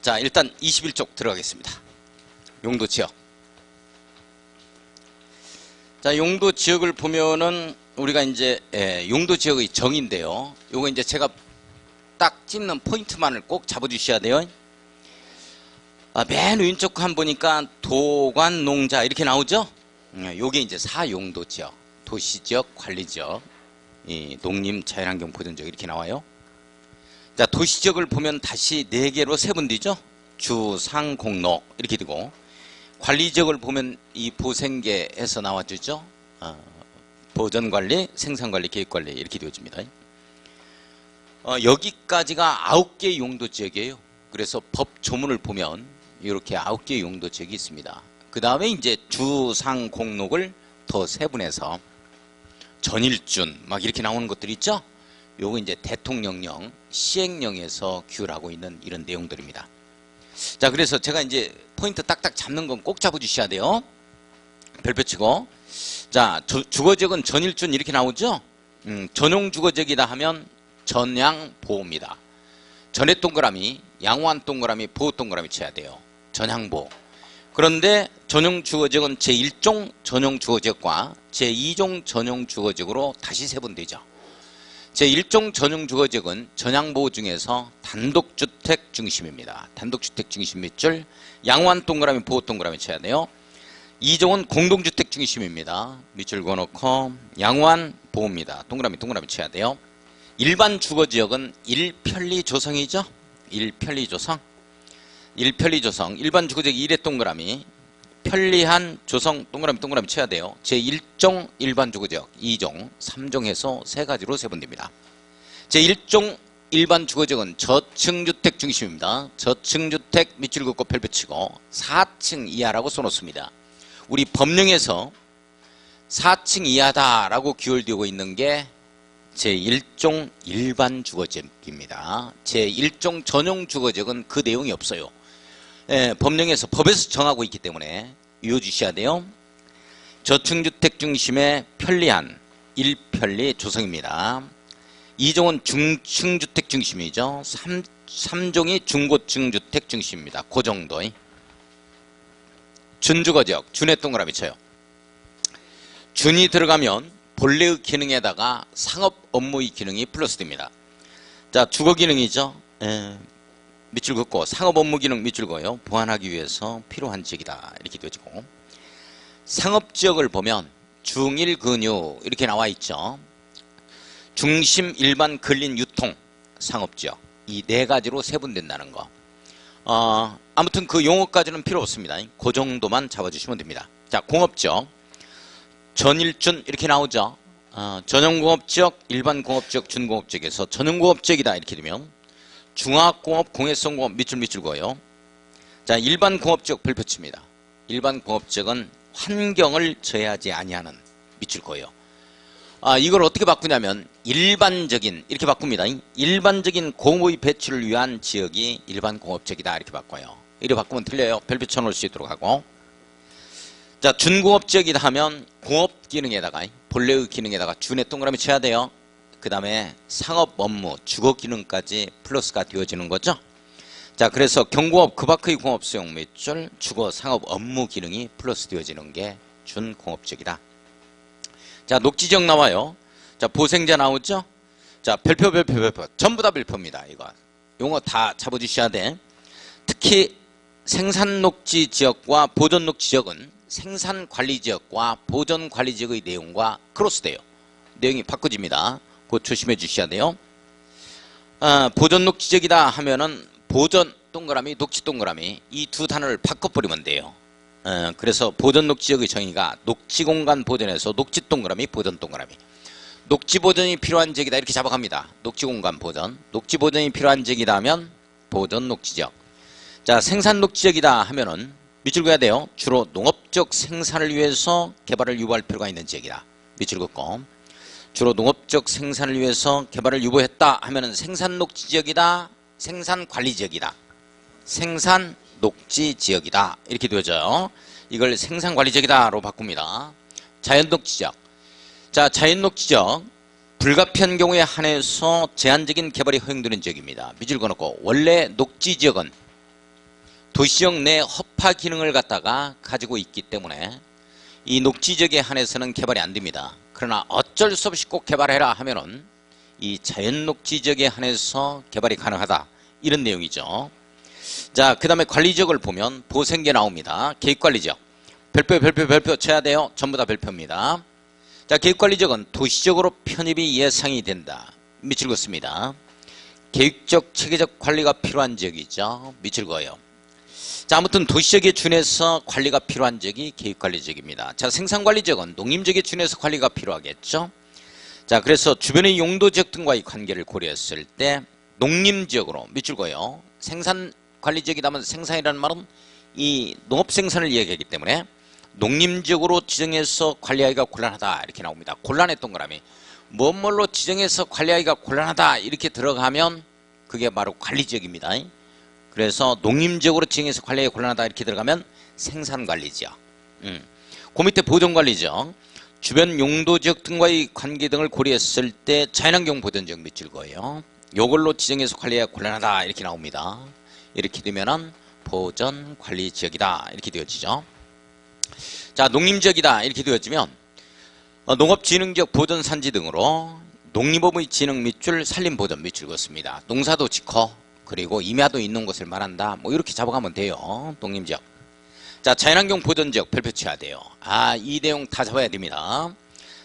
자, 일단 21쪽 들어가겠습니다. 용도 지역. 자, 용도 지역을 보면은 우리가 이제 용도 지역의 정의인데요. 요거 이제 제가 딱 찝는 포인트만을 꼭 잡아주셔야 돼요. 맨 왼쪽 칸 보니까 도관, 농자 이렇게 나오죠? 요게 이제 4용도 지역, 도시지역, 관리지역, 농림, 자연환경 보전지역 이렇게 나와요. 자, 도시지역을 보면 다시 4개로 세분되죠? 주, 상, 공, 녹 이렇게 되고, 관리지역을 보면 이 보생계에서 나와주죠? 보전관리, 생산관리, 계획관리 이렇게 되어집니다. 여기까지가 9개 용도지역이에요. 그래서 법 조문을 보면 이렇게 9개 용도지역이 있습니다. 그 다음에 이제 주, 상, 공, 녹을 더 세분해서 전일준 막 이렇게 나오는 것들이 있죠? 요거 이제 대통령령, 시행령에서 규율하고 있는 이런 내용들입니다. 자, 그래서 제가 이제 포인트 딱딱 잡는 건 꼭 잡아주셔야 돼요. 별표 치고. 자, 주거지역은 전일준 이렇게 나오죠? 전용 주거지역이다 하면 전양보호입니다. 전해 동그라미, 양호한 동그라미, 보호 동그라미 쳐야 돼요. 전양보호. 그런데 전용 주거지역은 제1종 전용 주거지역과 제2종 전용 주거지역으로 다시 세분되죠. 제1종 전용 주거지역은 전양보호 중에서 단독주택 중심입니다. 단독주택 중심 밑줄, 양호한 동그라미, 보호 동그라미 쳐야 돼요. 2종은 공동주택 중심입니다. 밑줄 그어놓고 양호한 보호입니다. 동그라미 쳐야 돼요. 일반 주거지역은 1편리 조성이죠. 1편리 조성. 1편리 조성. 일반 주거지역 1의 동그라미. 편리한 조성 동그라미 쳐야 돼요. 제1종 일반 주거지역, 2종, 3종 해서 3가지로 세분됩니다. 제1종 일반 주거지역은 저층주택 중심입니다. 저층주택 밑줄 긋고 별표 치고 4층 이하라고 써놓습니다. 우리 법령에서 4층 이하다라고 규율되고 있는 게 제1종 일반 주거지역입니다. 제1종 전용 주거지역은 그 내용이 없어요. 법령에서 법에서 정하고 있기 때문에 유의주셔야 돼요. 저층주택 중심의 편리한 1편리 조성입니다. 2종은 중층주택 중심이죠. 3종이 중고층 주택 중심입니다. 그 정도. 준주거지역, 준의 동그라미 쳐요. 준이 들어가면 본래의 기능에다가 상업 업무의 기능이 플러스됩니다. 자, 주거 기능이죠. 밑줄 긋고 상업 업무 기능 밑줄 그어요. 보완하기 위해서 필요한 지역이다 이렇게 되어지고, 상업지역을 보면 중일 근유 이렇게 나와 있죠. 중심 일반 근린 유통 상업지역 이 4가지로 세분된다는 거. 아무튼 그 용어까지는 필요 없습니다. 그 정도만 잡아주시면 됩니다. 자, 공업지역 전일준 이렇게 나오죠. 전용공업지역, 일반공업지역, 준공업지역에서 전용공업지역이다 이렇게 되면 중화공업, 공해성공업 밑줄 그어요. 자, 일반공업지역 별표 칩니다. 일반공업지역은 환경을 저해하지 아니하는 밑줄 그어요. 이걸 어떻게 바꾸냐면 일반적인 이렇게 바꿉니다. 일반적인 공업의 배출을 위한 지역이 일반공업지역이다 이렇게 바꿔요. 이렇게 바꾸면 틀려요. 별표 쳐놓을 수 있도록 하고. 자, 준공업지역이다 하면 공업 기능에다가 본래의 기능에다가 준의 동그라미 쳐야 돼요. 그 다음에 상업 업무, 주거 기능까지 플러스가 되어지는 거죠. 자, 그래서 경공업 그 밖의 공업 수용 밑줄 주거 상업 업무 기능이 플러스 되어지는 게 준공업지역이다. 자, 녹지지역 나와요. 자, 보생자 나오죠. 자, 별표 전부 다 별표입니다. 이거 용어 다 잡아주셔야 돼. 특히 생산녹지지역과 보존녹지지역은 생산관리지역과 보존관리지역의 내용과 크로스돼요. 내용이 바꿔집니다. 그거 조심해 주셔야 돼요. 보존녹지지역이다 하면은 보존 동그라미, 녹지 동그라미 이 두 단어를 바꿔버리면 돼요. 그래서 보존녹지지역의 정의가 녹지공간 보존에서 녹지 동그라미, 보존 동그라미. 녹지 보존이 필요한 지역이다 이렇게 잡아갑니다. 녹지공간 보존. 녹지 보존이 필요한 지역이다 하면 보존 녹지지역. 자, 생산 녹지지역이다 하면은 밑줄 그어야 돼요. 주로 농업적 생산을 위해서 개발을 유보할 필요가 있는 지역이다. 밑줄 긋고. 주로 농업적 생산을 위해서 개발을 유보했다 하면은 생산 녹지지역이다, 생산 관리지역이다. 생산 녹지지역이다 이렇게 되어져요. 이걸 생산 관리지역이다로 바꿉니다. 자연 녹지지역. 자, 자연 녹지지역 불가피한 경우에 한해서 제한적인 개발이 허용되는 지역입니다. 밑줄 그어놓고 원래 녹지지역은 도시적 내 허파 기능을 갖다가 가지고 있기 때문에 이 녹지지역에 한해서는 개발이 안 됩니다. 그러나 어쩔 수 없이 꼭 개발해라 하면은 이 자연 녹지지역에 한해서 개발이 가능하다. 이런 내용이죠. 자, 그 다음에 관리지역을 보면 보생계 나옵니다. 계획관리지역. 별표 쳐야 돼요. 전부 다 별표입니다. 자, 계획관리지역은 도시적으로 편입이 예상이 된다. 밑줄 긋습니다. 계획적, 체계적 관리가 필요한 지역이죠. 밑줄 그어요. 자, 아무튼 도시적에 준해서 관리가 필요한 지역이 계획관리지역입니다. 자, 생산관리지역은 농림지역에 준해서 관리가 필요하겠죠. 자, 그래서 주변의 용도지역 등과의 관계를 고려했을 때 농림지역으로 밑줄 그어요. 생산관리지역이라면 생산이라는 말은 이 농업생산을 이야기하기 때문에 농림지역으로 지정해서 관리하기가 곤란하다 이렇게 나옵니다. 곤란의 동그라미. 뭐뭘로 지정해서 관리하기가 곤란하다 이렇게 들어가면 그게 바로 관리지역입니다. 그래서 농림지역으로 지정해서 관리하기가 곤란하다 이렇게 들어가면 생산관리지역. 그 밑에 보존관리지역. 주변 용도지역 등과의 관계 등을 고려했을 때 자연환경 보존지역 밑줄 거예요. 요걸로 지정해서 관리하기가 곤란하다 이렇게 나옵니다. 이렇게 되면은 보존관리지역이다 이렇게 되어지죠. 자, 농림지역이다 이렇게 되어지면 농업진흥지역 보존산지 등으로 농림법의 진흥 밑줄 산림보존 밑줄 그었습니다. 농사도 짓고 그리고 임야도 있는 곳을 말한다. 뭐 이렇게 잡아가면 돼요. 농림지역. 자, 자연환경 보존지역 별표 쳐야 돼요. 아, 이 내용 다 잡아야 됩니다.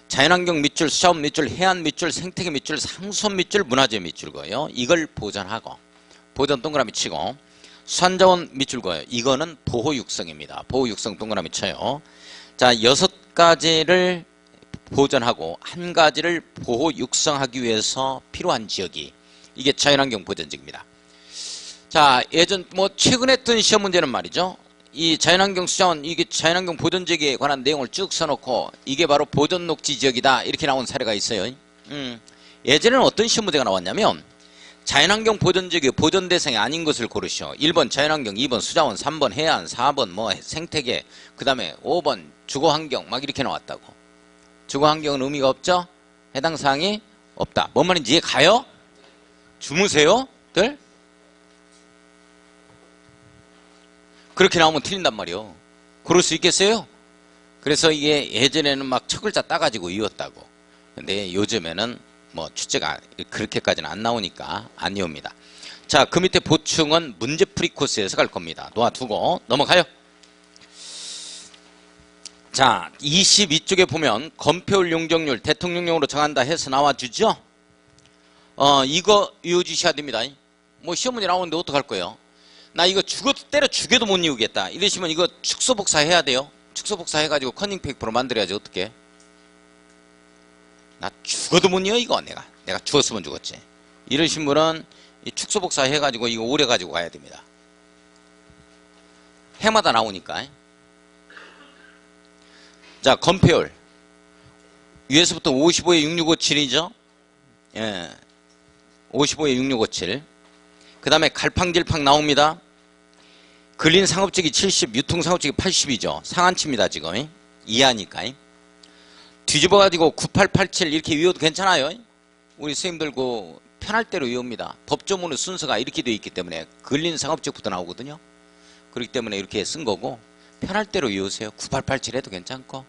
자연환경 밑줄, 수자원 밑줄, 해안 밑줄, 생태계 밑줄, 상수원 밑줄, 문화재 밑줄 거예요. 이걸 보존하고 보존 동그라미 치고 수산자원 밑줄 거예요. 이거는 보호육성입니다. 보호육성 동그라미 쳐요. 자, 6가지를 보존하고 1가지를 보호육성하기 위해서 필요한 지역이 이게 자연환경 보존지역입니다. 자, 예전 뭐 최근에 했던 시험 문제는 말이죠. 이 자연환경 수자원, 이게 자연환경 보존지역에 관한 내용을 쭉 써놓고 이게 바로 보존녹지지역이다 이렇게 나온 사례가 있어요. 예전에는 어떤 시험 문제가 나왔냐면 자연환경 보존지역의 보존 대상이 아닌 것을 고르시오. 1번 자연환경, 2번 수자원, 3번 해안, 4번 뭐 생태계, 그 다음에 5번 주거환경 막 이렇게 나왔다고. 주거환경은 의미가 없죠? 해당 사항이 없다. 뭔 말인지 이해 가요? 주무세요? 들? 그렇게 나오면 틀린단 말이요. 그럴 수 있겠어요? 그래서 이게 예전에는 막 첫 글자 따가지고 이었다고. 근데 요즘에는 뭐 출제가 그렇게까지는 안 나오니까 안 이옵니다. 자, 그 밑에 보충은 문제풀이 코스에서 갈 겁니다. 놓아두고 넘어가요. 자, 22쪽에 보면 건폐율 용적률 대통령령으로 정한다 해서 나와주죠. 이거 이어주셔야 됩니다. 뭐 시험문제 나오는데 어떡할 거예요? 나 이거 때려 죽여도 못 이루겠다 이러시면 이거 축소복사 해야 돼요. 축소복사 해가지고 커닝 페이퍼로 만들어야지. 어떻게? 나 죽어도 못 이어 이거. 내가 죽었으면 죽었지. 이러신 분은 이 축소복사 해가지고 이거 오래 가지고 가야 됩니다. 해마다 나오니까. 자, 건폐율 위에서부터 55에 6657이죠. 예, 55에 6657. 그 다음에 갈팡질팡 나옵니다. 근린 상업적이 70, 유통 상업적이 80이죠. 상한치입니다. 지금 이하니까. 뒤집어가지고 9887 이렇게 외워도 괜찮아요. 우리 선생님들 그 편할 대로 외웁니다. 법조문의 순서가 이렇게 되어 있기 때문에 근린 상업적부터 나오거든요. 그렇기 때문에 이렇게 쓴 거고 편할 대로 외우세요. 9887 해도 괜찮고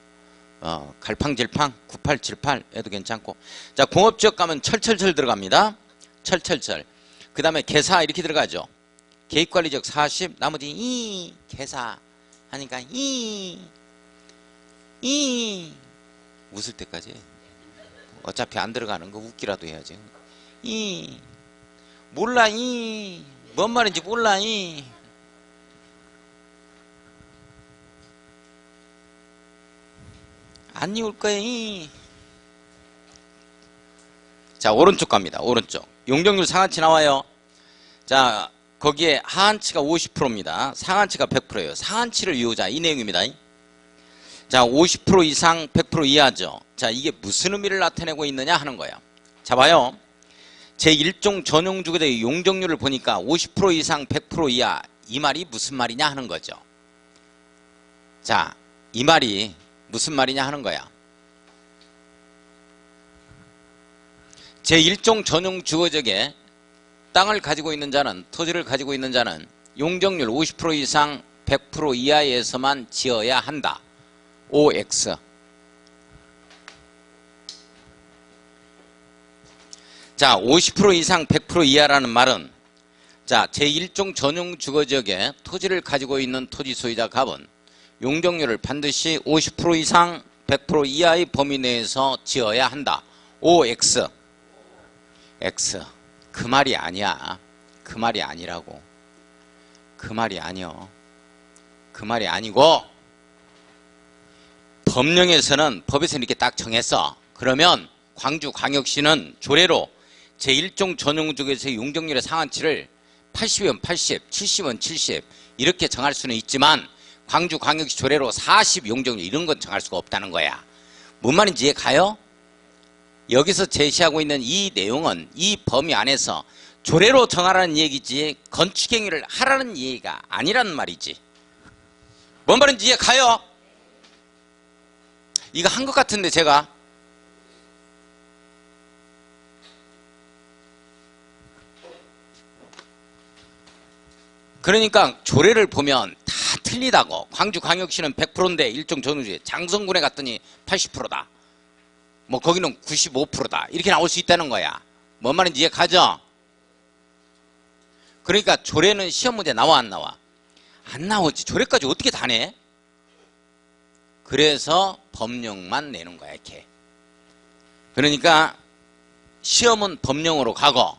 갈팡질팡 9878 해도 괜찮고. 자, 공업지역 가면 철철철 들어갑니다. 철철철. 그 다음에 개사 이렇게 들어가죠. 계획관리지역 40, 나머지 이 개사 하니까 이 웃을 때까지 어차피 안 들어가는 거 웃기라도 해야지. 몰라 뭔 말인지 몰라 안 이울 거야 자, 오른쪽 갑니다. 오른쪽 용적률 상한치 나와요. 자, 거기에 하한치가 50%입니다. 상한치가 100%예요. 상한치를 이유자 이 내용입니다. 자, 50% 이상 100% 이하죠. 자, 이게 무슨 의미를 나타내고 있느냐 하는 거야. 자, 봐요. 제1종 전용주거지의 용적률을 보니까 50% 이상 100% 이하 이 말이 무슨 말이냐 하는 거죠. 자, 이 말이 무슨 말이냐 하는 거야. 제1종 전용주거지에 땅을 가지고 있는 자는, 토지를 가지고 있는 자는 용적률 50% 이상 100% 이하에서만 지어야 한다. OX. 자, 50% 이상 100% 이하라는 말은 자, 제1종 전용 주거지역에 토지를 가지고 있는 토지 소유자 갑은 용적률을 반드시 50% 이상 100% 이하의 범위 내에서 지어야 한다. OX. X. 그 말이 아니야. 그 말이 아니라고. 그 말이 아니요. 그 말이 아니고 법령에서는 법에서 이렇게 딱 정했어. 그러면 광주광역시는 조례로 제1종 전용지역에서의 용적률의 상한치를 80이면 80, 70은 70 이렇게 정할 수는 있지만 광주광역시 조례로 40 용적률 이런 건 정할 수가 없다는 거야. 뭔 말인지 이해 가요? 여기서 제시하고 있는 이 내용은 이 범위 안에서 조례로 정하라는 얘기지 건축행위를 하라는 얘기가 아니라는 말이지. 뭔 말인지 이해 가요? 이거 한 것 같은데 제가 그러니까 조례를 보면 다 틀리다고. 광주광역시는 100%인데 일종 전용지역 장성군에 갔더니 80%다. 뭐 거기는 95%다. 이렇게 나올 수 있다는 거야. 뭔 말인지 이해 가죠? 그러니까 조례는 시험 문제 나와 안 나와? 안 나오지. 조례까지 어떻게 다 내? 그래서 법령만 내는 거야 이렇게. 그러니까 시험은 법령으로 가고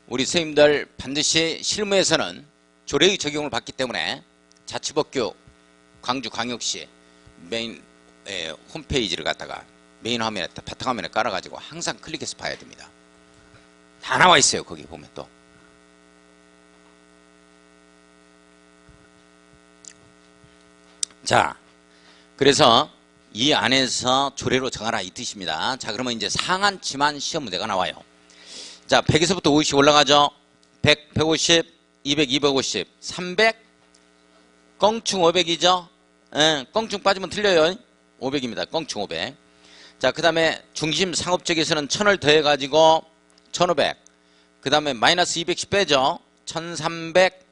우리 선생님들 반드시 실무에서는 조례의 적용을 받기 때문에 자치법규 광주광역시 메인 홈페이지를 갖다가 메인 화면에 바탕화면에 깔아가지고 항상 클릭해서 봐야 됩니다. 다 나와 있어요. 거기 보면 또. 자, 그래서 이 안에서 조례로 정하라 이 뜻입니다. 자, 그러면 이제 상한치만 시험 문제가 나와요. 자, 100에서부터 50 올라가죠. 100, 150, 200, 250, 300, 껑충 500이죠. 예, 껑충 빠지면 틀려요. 500입니다. 껑충 500. 자, 그 다음에 중심 상업지역에서는 1000을 더해가지고 1500. 그 다음에 마이너스 200씩 빼죠. 1300,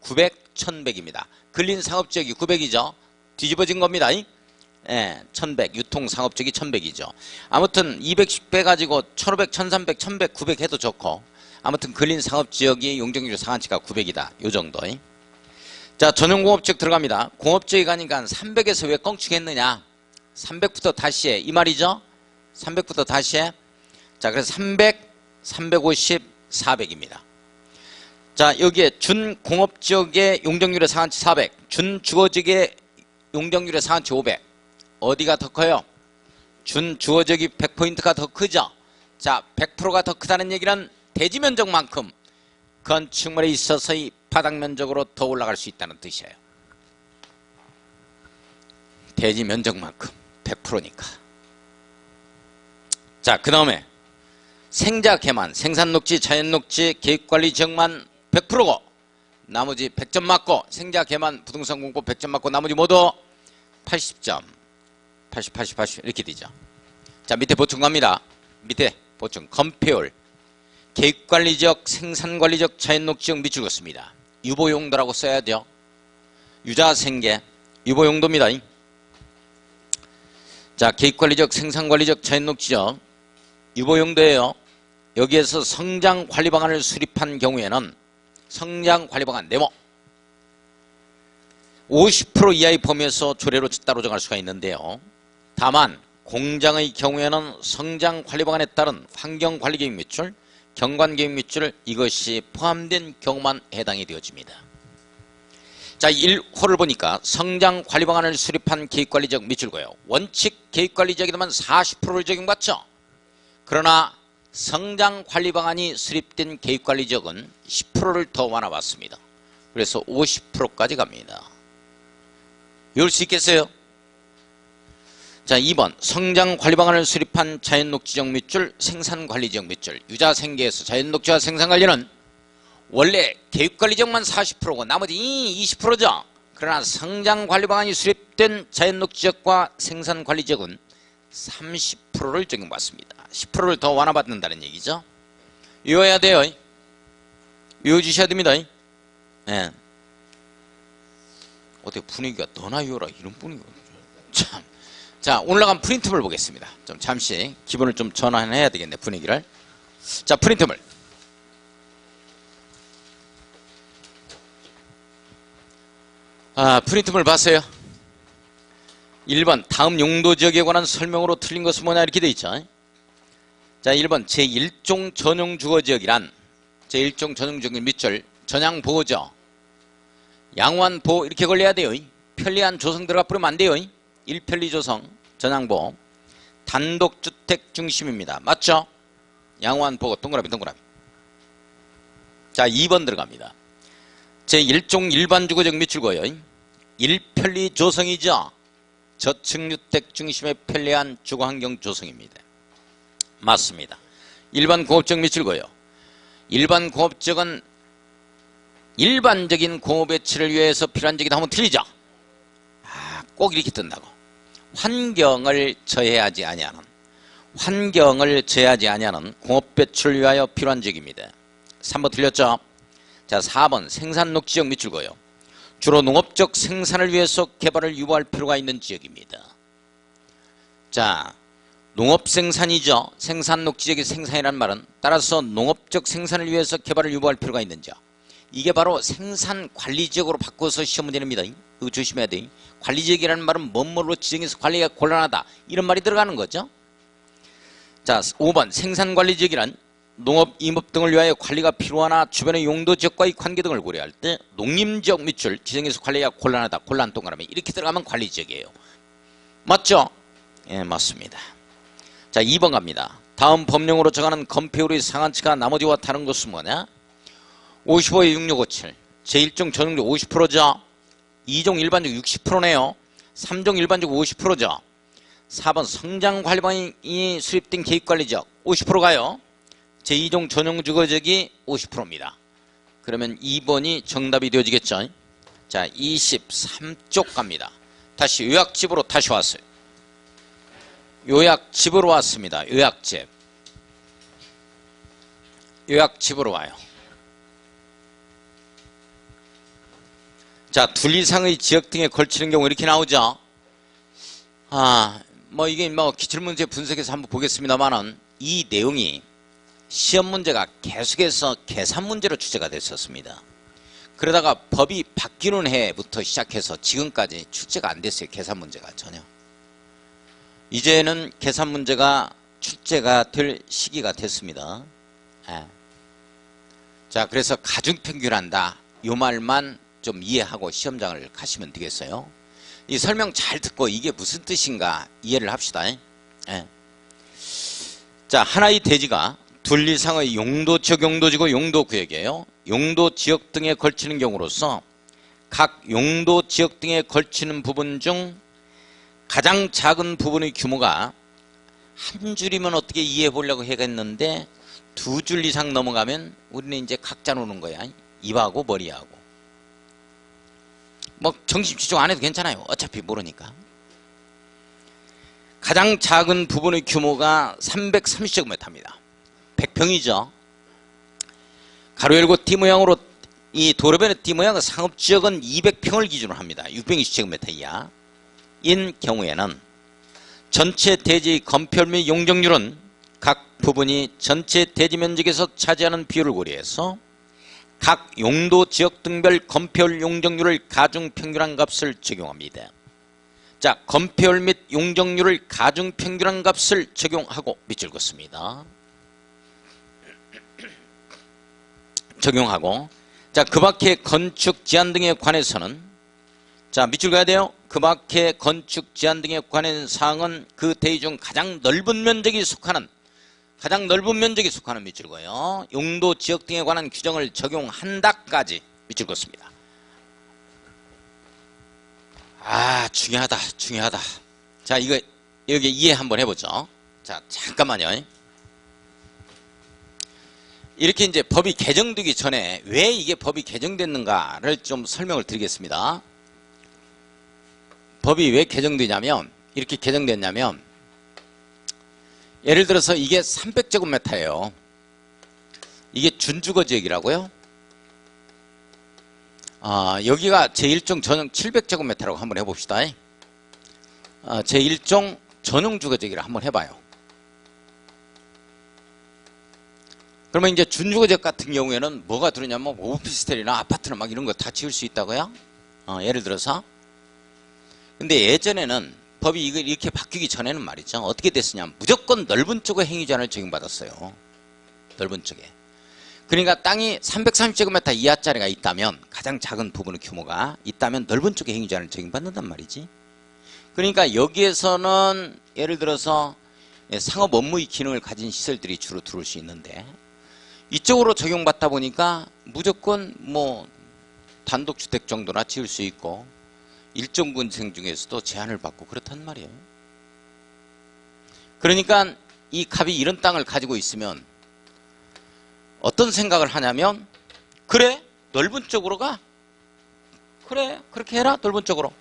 900, 1100입니다. 근린 상업지역이 900이죠. 뒤집어진 겁니다. 예, 1100. 유통 상업지역이 1100이죠. 아무튼 200씩 빼가지고 1500, 1300, 1100, 900 해도 좋고 아무튼 근린 상업지역이 용적률 상한치가 900이다. 요 정도. 자, 전용공업지역 들어갑니다. 공업지역이 가니까 300에서 왜 껑충했느냐. 300부터 다시 해. 이 말이죠. 300부터 다시 해. 자, 그래서 300, 350, 400입니다. 자, 여기에 준공업지역의 용적률의 상한치 400, 준주거지역의 용적률의 상한치 500. 어디가 더 커요? 준주거지역이 100포인트가 더 크죠. 자, 100%가 더 크다는 얘기는 대지 면적만큼 건축물에 있어서의 바닥 면적으로 더 올라갈 수 있다는 뜻이에요. 대지 면적만큼 100%니까. 자, 그 다음에 생자 개만, 생산녹지, 자연녹지, 계획관리 지역만 100%고 나머지 100점 맞고 생자 개만 부동산 공고 100점 맞고 나머지 모두 80점. 80, 80, 80 이렇게 되죠. 자, 밑에 보충 갑니다. 밑에 보충 건폐율. 계획관리지역, 생산관리지역, 자연녹지역 밑줄 긋습니다. 유보용도라고 써야 돼요. 유자생계 유보용도입니다. 자, 계획관리지역, 생산관리지역, 자연녹지역 유보용도예요. 여기에서 성장관리방안을 수립한 경우에는 성장관리방안 네모 50% 이하의 범위에서 조례로 따로 정할 수가 있는데요. 다만 공장의 경우에는 성장관리방안에 따른 환경관리계획 밑줄, 경관계획 밑줄 이것이 포함된 경우만 해당이 되어집니다. 자, 1호를 보니까 성장관리방안을 수립한 계획관리지역 밑줄고요. 원칙 계획관리지역이라면 40%를 적용받죠. 그러나 성장관리방안이 수립된 계획관리지역은 10%를 더 완화받습니다. 그래서 50%까지 갑니다. 외울 수 있겠어요? 자, 2번 성장관리방안을 수립한 자연녹지지역 밑줄, 생산관리지역 밑줄. 유자생계에서 자연녹지와 생산관리는 원래 계획관리지역만 40%고 나머지 20%죠. 그러나 성장관리방안이 수립된 자연녹지지역과 생산관리지역은 30%를 적용받습니다. 10%를 더 완화받는다는 얘기죠. 외워야 돼요. 외워주셔야 됩니다. 예. 어떻게 분위기가 떠나요라 이런 분위기가 참. 자, 올라간 프린트물 보겠습니다. 좀 잠시 기분을 좀 전환해야 되겠네, 분위기를. 자, 프린트물. 프린트물 봤어요? 1번 다음 용도 지역에 관한 설명으로 틀린 것은 뭐냐 이렇게 돼 있죠. 자, 1번 제1종 전용 주거지역이란 제1종 전용 주거지역 밑줄 전양보호죠. 양호한보호 이렇게 걸려야 돼요. 편리한 조성 들어가 뿌리면 안 돼요. 1편리 조성 전양보호 단독주택 중심입니다. 맞죠? 양호한보호 동그라미 동그라미. 자, 2번 들어갑니다. 제1종 일반주거지역 밑줄고요. 1편리 조성이죠. 저층주택 중심의 편리한 주거환경 조성입니다. 맞습니다. 일반 공업지역 밑줄고요. 일반 공업지역은 일반적인 공업 배치를 위해서 필요한 지역이다 하면 틀리죠. 꼭 이렇게 뜬다고. 환경을 저해하지 아니하는 공업 배출을 위하여 필요한 지역입니다. 3번 틀렸죠. 자, 4번 생산녹지역 밑줄고요. 주로 농업적 생산을 위해서 개발을 유보할 필요가 있는 지역입니다. 자, 농업생산이죠. 생산녹지역의 생산이라는 말은 따라서 농업적 생산을 위해서 개발을 유보할 필요가 있는 지역. 이게 바로 생산관리지역으로 바꿔서 시험 문제 냅니다. 이거 조심해야 돼. 관리지역이라는 말은 뭐뭐로 지정해서 관리가 곤란하다 이런 말이 들어가는 거죠. 자, 5번 생산관리지역이란 농업, 임업 등을 위하여 관리가 필요하나 주변의 용도지역과의 관계 등을 고려할 때 농림지역 밑줄 지정해서 관리가 곤란하다. 곤란 동그라미 이렇게 들어가면 관리지역이에요. 맞죠? 예, 맞습니다. 자, 2번 갑니다. 다음 법령으로 정하는 건폐율의 상한치가 나머지와 다른 것은 뭐냐? 55에 6657 제1종 전용적 50%죠. 2종 일반적 60%네요. 3종 일반적 50%죠. 4번 성장관리방이 수립된 계획관리지역 50% 가요. 제2종 전용주거지역이 50%입니다. 그러면 2번이 정답이 되어지겠죠. 자, 23쪽 갑니다. 다시 요약집으로 다시 왔어요. 요약집으로 왔습니다. 요약집으로 와요. 자, 둘 이상의 지역 등에 걸치는 경우 이렇게 나오죠. 이게 기출문제 분석해서 한번 보겠습니다만은 이 내용이 시험 문제가 계속해서 계산 문제로 출제가 됐었습니다. 그러다가 법이 바뀌는 해부터 시작해서 지금까지 출제가 안 됐어요. 계산 문제가 전혀. 이제는 계산 문제가 출제가 될 시기가 됐습니다. 자, 그래서 가중평균한다. 요 말만 좀 이해하고 시험장을 가시면 되겠어요. 이 설명 잘 듣고 이게 무슨 뜻인가 이해를 합시다. 자, 하나의 대지가 둘 이상의 용도지역, 용도지구, 용도구역이에요. 용도지역 등에 걸치는 경우로서 각 용도지역 등에 걸치는 부분 중 가장 작은 부분의 규모가 한 줄이면 어떻게 이해해 보려고 해겠는데 두 줄 이상 넘어가면 우리는 이제 각자 노는 거야. 입하고 머리하고. 정신 집중 안 해도 괜찮아요. 어차피 모르니까. 가장 작은 부분의 규모가 330제곱미터입니다. 100평이죠. 가로 열고 T 모양으로 이 도로변의 T 모양의 상업지역은 200평을 기준으로 합니다. 620제곱미터 이하. 인 경우에는 전체 대지의 건폐율 및 용적률은 각 부분이 전체 대지 면적에서 차지하는 비율을 고려해서 각 용도 지역 등별 건폐율 용적률을 가중평균한 값을 적용합니다. 자, 건폐율 및 용적률을 가중평균한 값을 적용하고 밑줄 긋습니다. 적용하고, 자, 그 밖의 건축 제한 등에 관해서는, 자, 밑줄 가야 돼요. 그 밖의 건축 제한 등에 관한 사항은 그 대지 중 가장 넓은 면적이 속하는 밑줄 거예요. 용도 지역 등에 관한 규정을 적용한다까지 밑줄 긋습니다. 중요하다. 자, 이거 여기 이해 한번 해보죠. 자, 잠깐만요. 이렇게 이제 법이 개정되기 전에 왜 이게 법이 개정됐는가를 좀 설명을 드리겠습니다. 법이 왜 개정되냐면, 이렇게 개정됐냐면, 예를 들어서 이게 300제곱미터예요. 이게 준주거 지역이라고요. 여기가 제1종 전용 700제곱미터라고 한번 해봅시다. 제1종 전용 주거지기를 한번 해봐요. 그러면 이제 준주거지역 같은 경우에는 뭐가 들어냐면 오피스텔이나 아파트나 막 이런 거 다 지을 수 있다고요? 예를 들어서. 근데 예전에는 법이 이렇게 바뀌기 전에는 말이죠. 어떻게 됐으냐면 무조건 넓은 쪽에 행위제한을 적용받았어요. 넓은 쪽에. 그러니까 땅이 330제곱미터 이하짜리가 있다면, 가장 작은 부분의 규모가 있다면 넓은 쪽에 행위제한을 적용받는단 말이지. 그러니까 여기에서는 예를 들어서 상업 업무의 기능을 가진 시설들이 주로 들어올 수 있는데, 이쪽으로 적용받다 보니까 무조건 뭐 단독주택 정도나 지을 수 있고 일정 군생 중에서도 제한을 받고 그렇단 말이에요. 그러니까 이 갑이 이런 땅을 가지고 있으면 어떤 생각을 하냐면, 그래 넓은 쪽으로 가, 그래 그렇게 해라, 넓은 쪽으로.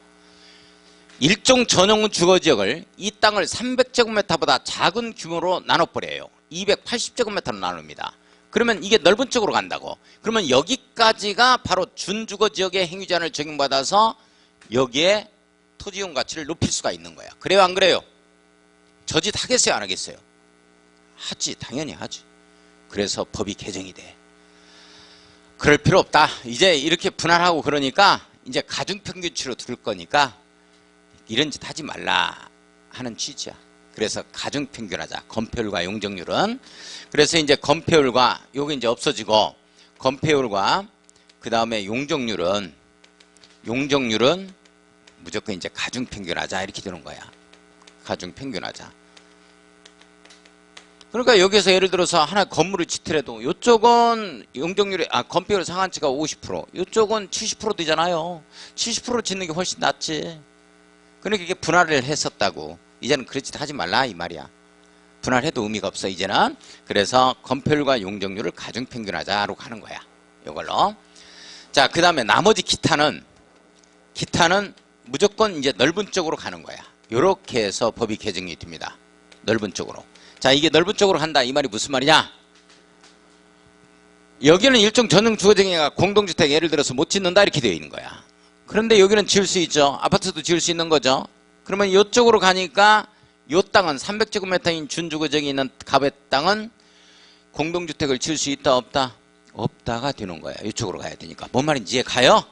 일종 전용 주거지역을 이 땅을 300제곱미터보다 작은 규모로 나눠버려요. 280제곱미터로 나눕니다. 그러면 이게 넓은 쪽으로 간다고. 그러면 여기까지가 바로 준주거지역의 행위제한을 적용받아서 여기에 토지용 가치를 높일 수가 있는 거야. 그래요 안 그래요? 저 짓 하겠어요 안 하겠어요? 하지, 당연히 하지. 그래서 법이 개정이 돼. 그럴 필요 없다. 이제 이렇게 분할하고 그러니까 이제 가중평균치로 둘 거니까 이런 짓 하지 말라 하는 취지야. 그래서 가중평균하자. 건폐율과 용적률은. 그래서 이제 건폐율과 요게 이제 없어지고, 건폐율과 그 다음에 용적률은 무조건 이제 가중평균하자 이렇게 되는 거야. 가중평균하자. 그러니까 여기서 예를 들어서 하나 건물을 짓더라도 이쪽은 용적률이 건폐율 상한치가 50%, 이쪽은 70% 되잖아요. 70% 짓는 게 훨씬 낫지. 그러니까 이게 분할을 했었다고. 이제는 그렇지 하지 말라 이 말이야. 분할해도 의미가 없어 이제는. 그래서 건폐율과 용적률을 가중평균하자로 가는 거야. 이걸로. 자, 그 다음에 나머지 기타는 무조건 이제 넓은 쪽으로 가는 거야. 이렇게 해서 법이 개정이 됩니다. 넓은 쪽으로. 자, 이게 넓은 쪽으로 간다 이 말이 무슨 말이냐? 여기는 일종 전용 주거지역이니까 공동주택 예를 들어서 못 짓는다 이렇게 되어 있는 거야. 그런데 여기는 지을 수 있죠. 아파트도 지을 수 있는 거죠. 그러면 이쪽으로 가니까 이 땅은 300제곱미터인 준주거지역이 있는 갑의 땅은 공동주택을 지을 수 있다 없다? 없다가 되는 거야. 이쪽으로 가야 되니까. 뭔 말인지 이해 가요?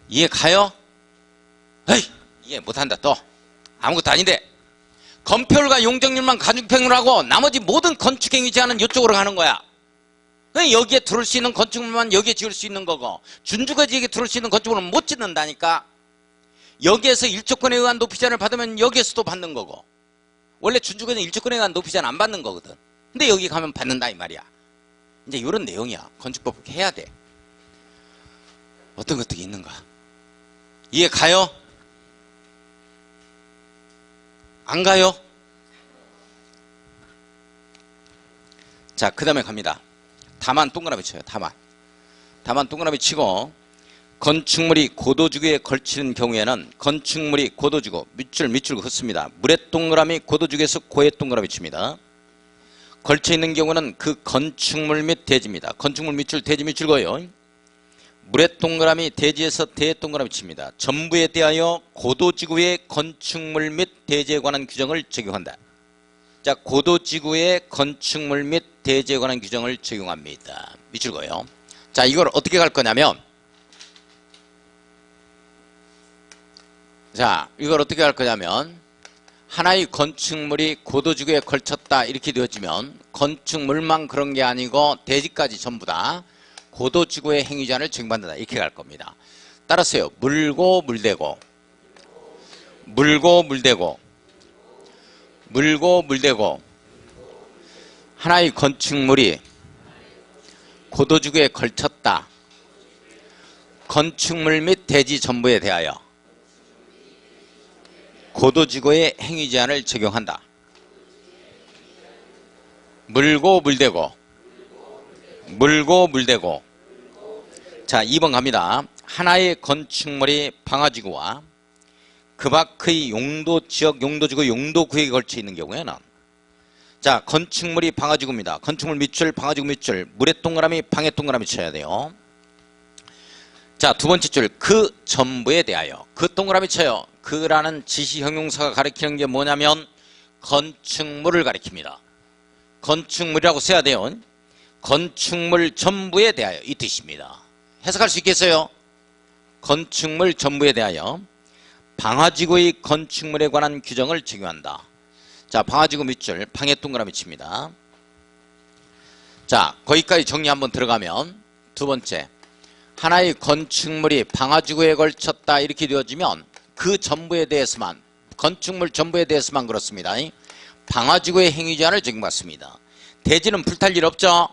이해 가요? 에이, 이해 못한다 또. 아무것도 아닌데. 건폐율과 용적률만 가중평균하고 나머지 모든 건축행위 제한은 이쪽으로 가는 거야. 여기에 들어올 수 있는 건축물만 여기에 지을 수 있는 거고, 준주거지역에 들어올 수 있는 건축물은 못 짓는다니까. 여기에서 일조권에 의한 높이 제한을 받으면 여기에서도 받는 거고, 원래 준주거지역은 일조권에 의한 높이 제한 안 받는 거거든. 근데 여기 가면 받는다 이 말이야. 이제 이런 내용이야. 건축법 해야 돼. 어떤 것들이 있는가? 이해 가요? 안 가요? 자, 그 다음에 갑니다. 다만 동그라미 쳐요. 다만 동그라미 치고, 건축물이 고도지구에 걸치는 경우에는 건축물이 고도지구, 밑줄 긋습니다. 물의 동그라미 고도지구에서 고의 동그라미 칩니다. 걸쳐있는 경우는 그 건축물 및 대지입니다. 건축물 밑줄, 대지 밑줄 거요. 물의 동그라미 대지에서 대의 동그라미 칩니다. 전부에 대하여 고도지구의 건축물 및 대지에 관한 규정을 적용한다. 자, 고도지구의 건축물 및 대지에 관한 규정을 적용합니다. 밑줄 거요. 자, 이걸 어떻게 갈 거냐면, 하나의 건축물이 고도지구에 걸쳤다 이렇게 되어지면 건축물만 그런 게 아니고 대지까지 전부 다 고도지구의 행위제한을 적용받는다 이렇게 갈 겁니다. 따라서요. 물고 물대고 하나의 건축물이 고도지구에 걸쳤다. 건축물 및 대지 전부에 대하여 고도지구의 행위제한을 적용한다. 물고 물대고. 자, 2번 갑니다. 하나의 건축물이 방화지구와 그 밖의 용도지역, 용도지구, 용도구역에 걸쳐 있는 경우에는, 자, 건축물이 방화지구입니다. 건축물 밑줄, 방화지구 밑줄, 물의 동그라미, 방의 동그라미 쳐야 돼요. 자, 두 번째 줄, 그 전부에 대하여. 그 동그라미 쳐요. 그라는 지시 형용사가 가리키는 게 뭐냐면 건축물을 가리킵니다. 건축물이라고 써야 돼요. 건축물 전부에 대하여 이 뜻입니다. 해석할 수 있겠어요? 건축물 전부에 대하여 방화지구의 건축물에 관한 규정을 적용한다. 자, 방화지구 밑줄 방해 동그라미 칩니다. 자, 거기까지 정리 한번 들어가면 두 번째, 하나의 건축물이 방화지구에 걸쳤다 이렇게 되어지면 그 전부에 대해서만, 건축물 전부에 대해서만 그렇습니다. 방화지구의 행위제한을 적용받습니다. 대지는 불탈 일 없죠?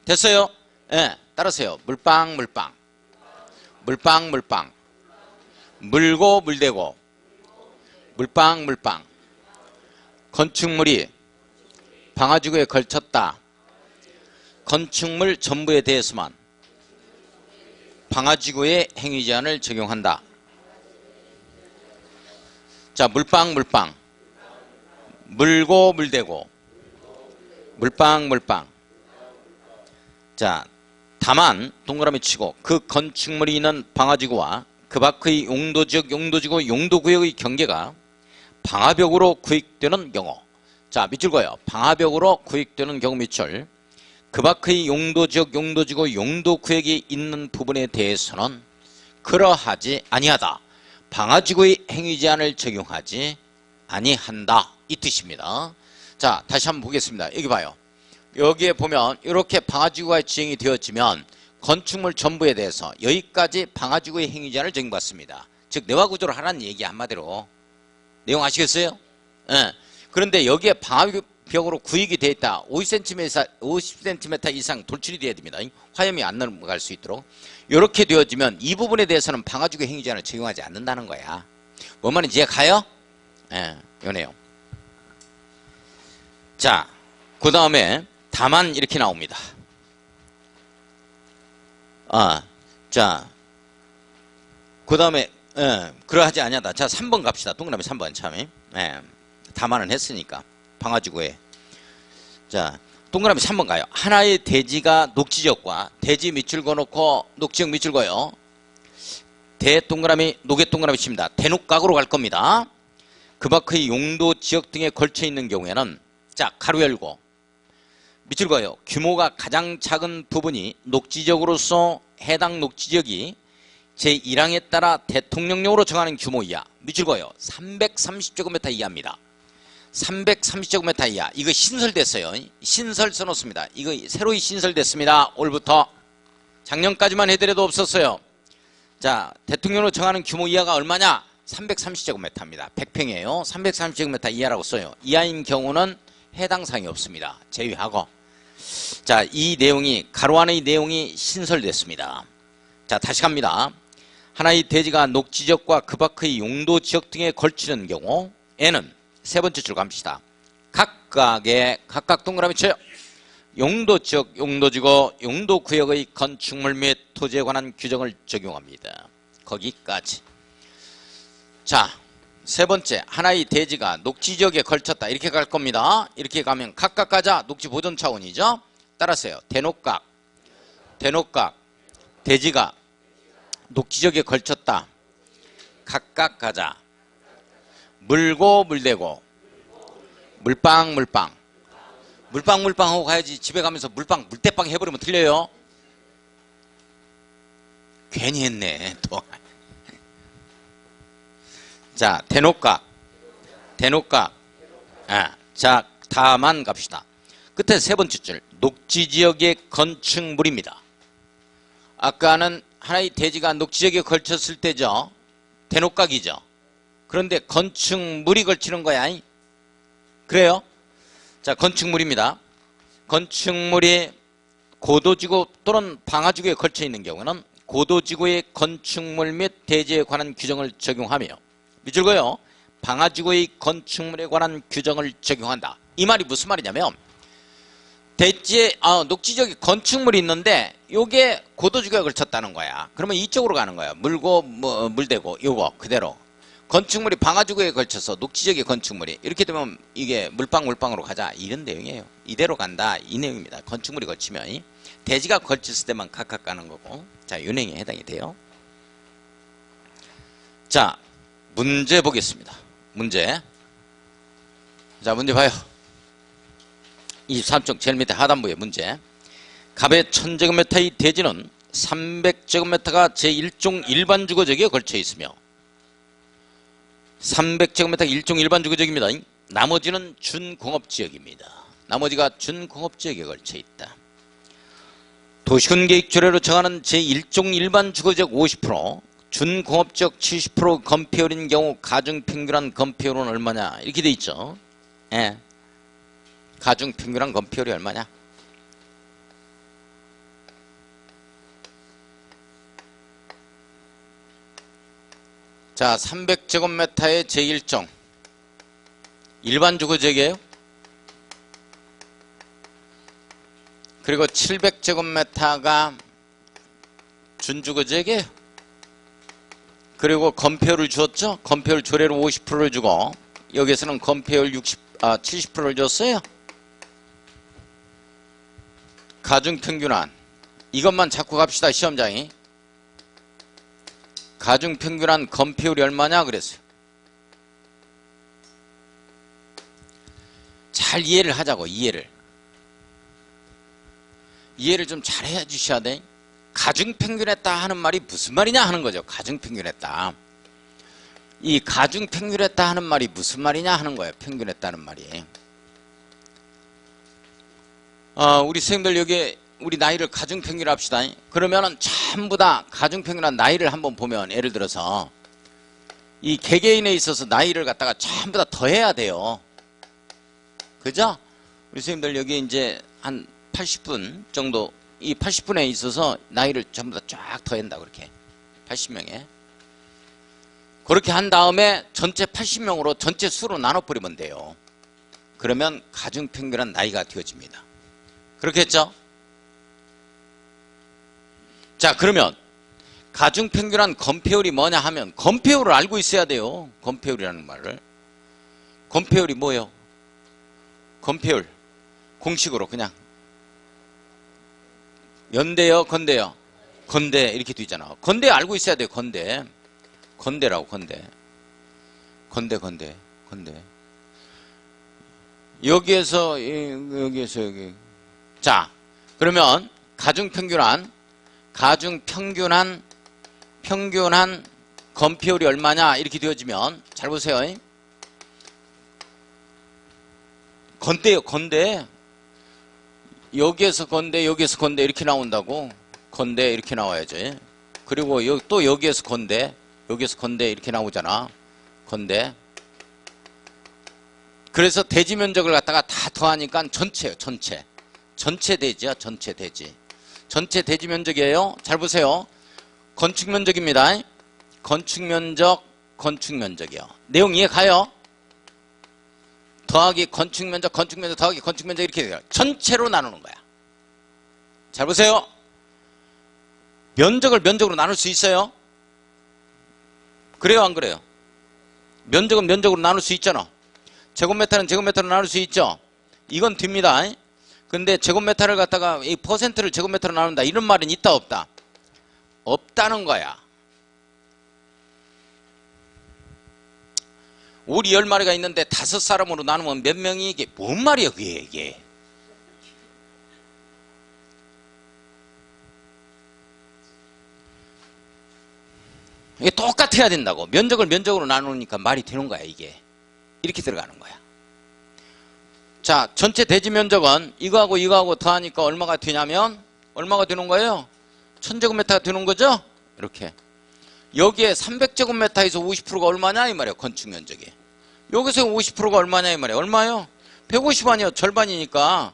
됐어요? 예, 네, 따라서요. 물빵 물빵 물빵 물빵 물고 물대고 물빵 물빵. 건축물이 방화지구에 걸쳤다. 건축물 전부에 대해서만 방화지구의 행위제한을 적용한다. 자, 물빵 물빵 물고 물대고 물빵 물빵. 자, 다만 동그라미 치고 그 건축물이 있는 방화지구와 그 밖의 용도지역, 용도지구, 용도구역의 경계가 방화벽으로 구획되는 경우. 자, 밑줄 그어요. 방화벽으로 구획되는 경우 밑줄. 그 밖의 용도지역, 용도지구, 용도구역이 있는 부분에 대해서는 그러하지 아니하다. 방화지구의 행위제한을 적용하지 아니한다. 이 뜻입니다. 자, 다시 한번 보겠습니다. 여기 봐요. 여기에 보면 이렇게 방화지구가 지정이 되어지면 건축물 전부에 대해서 여기까지 방화지구의 행위제한을 적용받습니다. 즉 내화구조를 하라는 얘기 한마디로. 내용 아시겠어요? 예. 그런데 여기에 방화벽으로 구획이 되어 있다. 50cm 이상 돌출이 돼야 됩니다. 화염이 안 넘어갈 수 있도록. 이렇게 되어지면 이 부분에 대해서는 방화지구의 행위제한을 적용하지 않는다는 거야. 뭔 말인지 이해가요? 예, 요 내용. 자, 그 다음에 다만 이렇게 나옵니다. 자, 그 다음에 그러하지 아니하다. 자, 3번 갑시다. 동그라미 3번 참에. 다만은 했으니까 방화지구에. 자, 동그라미 3번 가요. 하나의 대지가 녹지지역과 대지 밑줄 그어놓고 녹지역 밑줄 그어요. 대동그라미 노개 동그라미 칩니다. 대녹각으로 갈 겁니다. 그 밖의 용도 지역 등에 걸쳐 있는 경우에는 자, 가로 열고 밑줄 그어요. 규모가 가장 작은 부분이 녹지지역으로서 해당 녹지지역이 제1항에 따라 대통령령으로 정하는 규모 이하. 밑줄 그어요. 330제곱미터 이하입니다. 330제곱미터 이하. 이거 신설됐어요. 신설 써놓습니다. 이거 새로이 신설됐습니다. 올부터. 작년까지만 해더라도 없었어요. 자, 대통령으로 정하는 규모 이하가 얼마냐? 330제곱미터입니다. 100평이에요. 330제곱미터 이하라고 써요. 이하인 경우는 해당 사항이 없습니다. 제외하고. 자, 이 내용이 가로 안의 내용이 신설됐습니다. 자, 다시 갑니다. 하나의 대지가 녹지지역과 그 밖의 용도지역 등에 걸치는 경우에는 세 번째 줄 갑시다. 각각 동그라미 쳐요. 용도지역, 용도지구, 용도구역의 건축물 및 토지에 관한 규정을 적용합니다. 거기까지. 자, 세 번째, 하나의 대지가 녹지지역에 걸쳤다. 이렇게 갈 겁니다. 이렇게 가면 각각 가자. 녹지 보존 차원이죠. 따라서요. 대녹각, 대지가 녹지지역에 걸쳤다. 각각 가자. 물고 물대고 물빵 하고 가야지. 집에 가면서 물대빵 해버리면 틀려요. 괜히 했네 또. 자, 대녹각. 자, 다만 갑시다. 끝에 세 번째 줄 녹지지역의 건축물입니다. 아까는 하나의 대지가 녹지지역에 걸쳤을 때죠. 대녹각이죠. 그런데 건축물이 걸치는 거야. 그래요? 자, 건축물입니다. 건축물이 고도지구 또는 방화지구에 걸쳐 있는 경우는 고도지구의 건축물 및 대지에 관한 규정을 적용하며 밑줄 그어요. 방화지구의 건축물에 관한 규정을 적용한다. 이 말이 무슨 말이냐면 대지에 녹지지역에 건축물이 있는데 요게 고도지구에 걸쳤다는 거야. 그러면 이쪽으로 가는 거야. 물고 물대고 요거 그대로. 건축물이 방화지구에 걸쳐서 녹지지역의 건축물이 이렇게 되면 이게 물방으로 가자 이런 내용이에요. 이대로 간다 이 내용입니다. 건축물이 걸치면 대지가 걸쳤을 때만 각각 가는 거고. 자, 요 내용에 해당이 돼요. 자, 문제 보겠습니다. 문제. 자, 문제 봐요. 23쪽 제일 밑에 하단부의 문제. 갑의 1000제곱미터의 대지는 300제곱미터가 제1종 일반 주거지역에 걸쳐 있으며 300제곱미터가 1종 일반 주거지역입니다. 나머지는 준공업지역입니다. 나머지가 준공업지역에 걸쳐 있다. 도시군 계획 조례로 정하는 제1종 일반 주거지역 50%, 준공업지역 70% 건폐율인 경우 가중평균한 건폐율은 얼마냐 이렇게 돼 있죠. 예. 가중평균한 건폐율이 얼마냐? 자, 300제곱미터의 제1종 일반 주거지역이에요. 그리고 700제곱미터가 준주거지역이에요. 그리고 건폐율을 주었죠. 건폐율 조례로 50%를 주고 여기에서는 건폐율 70%를 줬어요. 가중평균한 이것만 잡고 갑시다. 시험장이 가중평균한 건폐율이 얼마냐 그랬어요. 잘 이해를 하자고. 이해를 좀 잘 해 주셔야 돼. 가중평균했다 하는 말이 무슨 말이냐 하는 거죠. 가중평균했다. 이 가중평균했다 하는 말이 무슨 말이냐 하는 거예요. 평균했다는 말이. 우리 선생님들 여기 우리 나이를 가중평균 합시다. 그러면은 전부 다 가중평균한 나이를 한번 보면 예를 들어서 이 개개인에 있어서 나이를 갖다가 전부 다 더해야 돼요. 그죠? 우리 선생님들 여기 이제 한 80분 정도 이 80분에 있어서 나이를 전부 다 쫙 더한다. 그렇게 80명에 그렇게 한 다음에 전체 80명으로 전체 수로 나눠버리면 돼요. 그러면 가중평균한 나이가 되어집니다. 그렇겠죠? 자, 그러면 가중평균한 건폐율이 뭐냐 하면 건폐율을 알고 있어야 돼요. 건폐율이라는 말을. 건폐율이 뭐예요? 건폐율 공식으로 그냥 연대요 건대요? 건대 이렇게 돼 있잖아. 건대 알고 있어야 돼요. 건대. 건대라고. 건대 여기에서 여기. 자, 그러면 가중평균한 건폐율이 얼마냐 이렇게 되어지면 잘 보세요. 건대요. 건대. 여기에서 건대 이렇게 나온다고. 건대 이렇게 나와야지. 그리고 또 여기에서 건대 이렇게 나오잖아. 건대. 그래서 대지 면적을 갖다가 다 더하니까 전체예요. 전체 대지야. 전체 대지. 전체 대지 면적이에요. 잘 보세요. 건축 면적입니다. 건축 면적이요. 내용 이해 가요? 더하기 건축 면적 더하기 건축 면적 이렇게 돼요. 전체로 나누는 거야. 잘 보세요. 면적을 면적으로 나눌 수 있어요? 그래요, 안 그래요? 면적은 면적으로 나눌 수 있잖아. 제곱미터는 제곱미터로 나눌 수 있죠. 이건 됩니다. 근데 제곱미터를 갖다가 이 퍼센트를 제곱미터로 나눈다 이런 말은 있다 없다? 없다는 거야. 오리 10마리가 있는데 5사람으로 나누면 몇 명이 이게 뭔 말이야 그게 이게. 이게 똑같아야 된다고. 면적을 면적으로 나누니까 말이 되는 거야 이게. 이렇게 들어가는 거야. 자, 전체 대지 면적은 이거하고 더하니까 얼마가 되냐면 얼마가 되는 거예요? 1000제곱미터가 되는 거죠? 이렇게. 여기에 300제곱미터에서 50%가 얼마냐 이 말이에요. 건축 면적이. 여기서 50%가 얼마냐 이 말이에요. 얼마요? 150 아니요. 절반이니까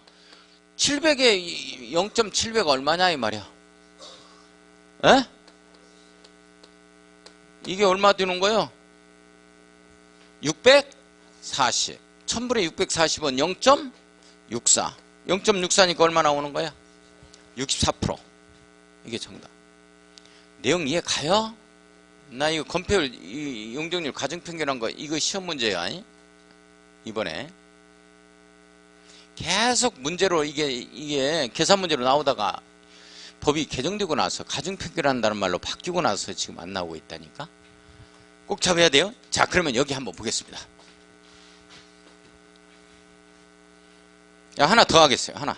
700에 0.7배가 얼마냐 이 말이야. 에? 이게 얼마 되는 거예요? 640. 1000분의 640은 0.64. 0.64니까 얼마 나오는 거야? 64%. 이게 정답. 내용 이해 가요? 나 이거 건폐율, 용적률, 가중평균한 거 이거 시험 문제야. 이번에 계속 문제로 이게 계산 문제로 나오다가 법이 개정되고 나서 가중평균한다는 말로 바뀌고 나서 지금 안 나오고 있다니까. 꼭 잡아야 돼요. 자, 그러면 여기 한번 보겠습니다. 야, 하나 더 하겠어요. 하나.